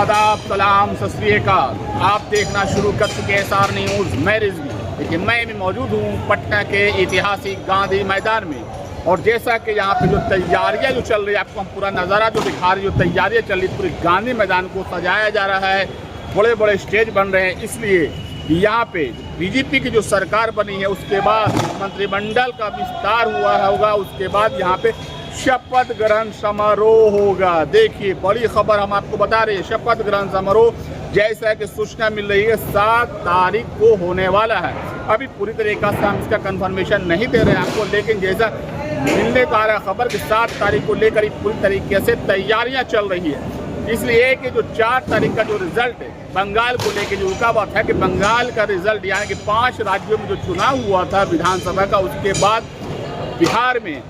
आदाब, सलाम, सत श्री अकाल। आप देखना शुरू कर चुके हैं SR न्यूज़। मैं रिजवी, लेकिन मैं भी मौजूद हूँ पटना के ऐतिहासिक गांधी मैदान में। और जैसा कि यहाँ पे जो तैयारियाँ जो चल रही है, आपको हम पूरा नज़ारा जो दिखा रही, जो तैयारियाँ चल रही, पूरे गांधी मैदान को सजाया जा रहा है। बड़े बड़े स्टेज बन रहे हैं, इसलिए यहाँ पे बीजेपी की जो सरकार बनी है उसके बाद मंत्रिमंडल का विस्तार हुआ होगा, उसके बाद यहाँ पे शपथ ग्रहण समारोह होगा। देखिए, बड़ी खबर हम आपको बता रहे हैं, शपथ ग्रहण समारोह जैसा कि सूचना मिल रही है 7 तारीख को होने वाला है। अभी पूरी तरीके से हम इसका कंफर्मेशन नहीं दे रहे हैं आपको, लेकिन जैसा मिलने को आ रहा खबर कि 7 तारीख को लेकर पूरी तरीके से तैयारियां चल रही है। इसलिए कि जो 4 तारीख का जो रिजल्ट है बंगाल को लेकर जो रुका हुआ था कि बंगाल का रिजल्ट यानी कि 5 राज्यों में जो चुनाव हुआ था विधानसभा का, उसके बाद बिहार में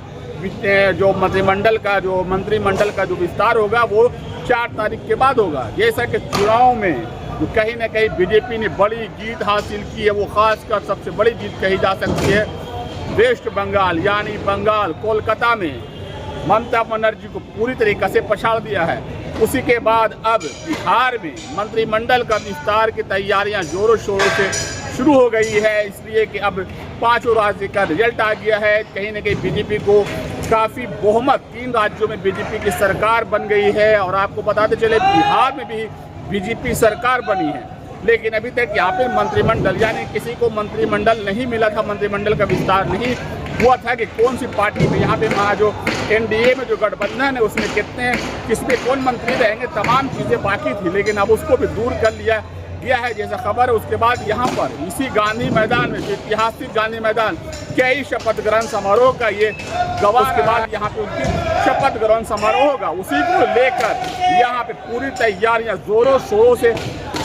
जो मंत्रिमंडल का जो विस्तार होगा वो 4 तारीख के बाद होगा। जैसा कि चुनाव में जो कहीं ना कहीं बीजेपी ने बड़ी जीत हासिल की है, वो खासकर सबसे बड़ी जीत कही जा सकती है वेस्ट बंगाल यानी बंगाल कोलकाता में ममता बनर्जी को पूरी तरीके से पछाड़ दिया है। उसी के बाद अब बिहार में मंत्रिमंडल का विस्तार की तैयारियां जोरों शोरों से शुरू हो गई है, इसलिए कि अब 5 राज्य का रिजल्ट आ गया है। कहीं ना कहीं बीजेपी को काफ़ी बहुमत, 3 राज्यों में बीजेपी की सरकार बन गई है। और आपको बताते चले बिहार में भी बीजेपी सरकार बनी है, लेकिन अभी तक यहाँ पे मंत्रिमंडल यानी किसी को मंत्रिमंडल नहीं मिला था, मंत्रिमंडल का विस्तार नहीं हुआ था कि कौन सी पार्टी में यहाँ पे जो NDA में जो गठबंधन है उसमें किसमें कौन मंत्री रहेंगे, तमाम चीज़ें बाकी थी, लेकिन अब उसको भी दूर कर लिया गया है जैसा खबर है। उसके बाद यहाँ पर इसी गांधी मैदान में, जो ऐतिहासिक गांधी मैदान, कई शपथ ग्रहण समारोह का ये गवाह, उसके बाद यहाँ पे उनकी शपथ ग्रहण समारोह होगा। उसी को लेकर यहाँ पे पूरी तैयारियाँ जोरों शोरों से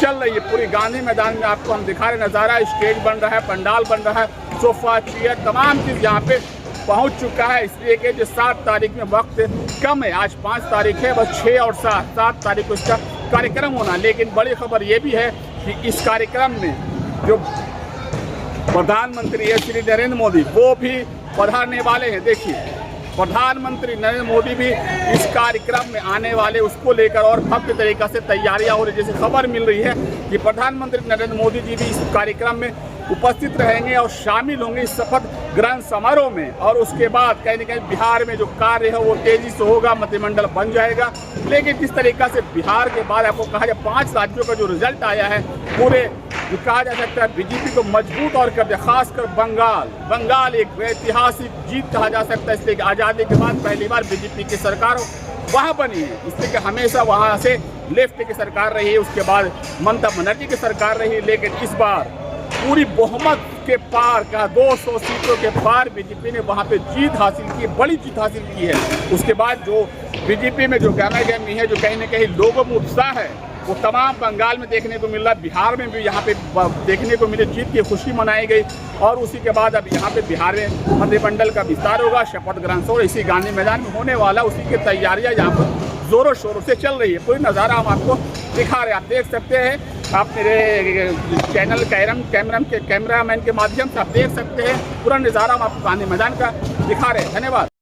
चल रही है। पूरी गांधी मैदान में आपको हम दिखा रहे नज़ारा, स्टेज बन रहा है, पंडाल बन रहा है, सोफा चेयर तमाम चीज़ यहाँ पे पहुँच चुका है। इसलिए कि जो 7 तारीख में वक्त कम है, आज 5 तारीख है, बस 6 और 7 तारीख को इसका कार्यक्रम होना। लेकिन बड़ी खबर ये भी है कि इस कार्यक्रम में जो प्रधानमंत्री है श्री नरेंद्र मोदी, वो भी पधारने वाले हैं। देखिए, प्रधानमंत्री नरेंद्र मोदी भी इस कार्यक्रम में आने वाले, उसको लेकर और भव्य तरीक़े से तैयारियां हो रही। जैसे खबर मिल रही है कि प्रधानमंत्री नरेंद्र मोदी जी भी इस कार्यक्रम में उपस्थित रहेंगे और शामिल होंगे इस शपथ ग्रहण समारोह में। और उसके बाद कहीं ना कहीं बिहार में जो कार्य है वो तेजी से होगा, मंत्रिमंडल बन जाएगा। लेकिन जिस तरीक़ा से बिहार के बाद आपको कहा जाए 5 राज्यों का जो रिजल्ट आया है, पूरे जो कहा जा सकता है बीजेपी को मजबूत और कर दिया। खासकर बंगाल एक ऐतिहासिक जीत कहा जा सकता है, इसलिए कि आज़ादी के बाद पहली बार बीजेपी की सरकार वहाँ बनी है। इसलिए कि हमेशा वहाँ से लेफ्ट की सरकार रही है, उसके बाद ममता बनर्जी की सरकार रही, लेकिन इस बार पूरी बहुमत के पार का 200 सीटों के पार बीजेपी ने वहाँ पे जीत हासिल की, बड़ी जीत हासिल की है। उसके बाद जो बीजेपी में जो गहमा-गहमी है, जो कहीं ना कहीं लोगों में उत्साह है, वो तमाम बंगाल में देखने को मिल रहा है, बिहार में भी यहाँ पे देखने को मिले, जीत की खुशी मनाई गई। और उसी के बाद अब यहाँ पे बिहार में मंत्रिमंडल का विस्तार होगा, शपथ ग्रहण समारोह इसी गांधी मैदान में होने वाला, उसी की तैयारियाँ यहाँ पर जोरों शोरों से चल रही है। पूरी नज़ारा हम आपको दिखा रहे हैं, आप देख सकते हैं। आप मेरे चैनल कैमरामैन के माध्यम से आप देख सकते हैं पूरा नज़ारा हम आपको गांधी मैदान का दिखा रहे हैं। धन्यवाद।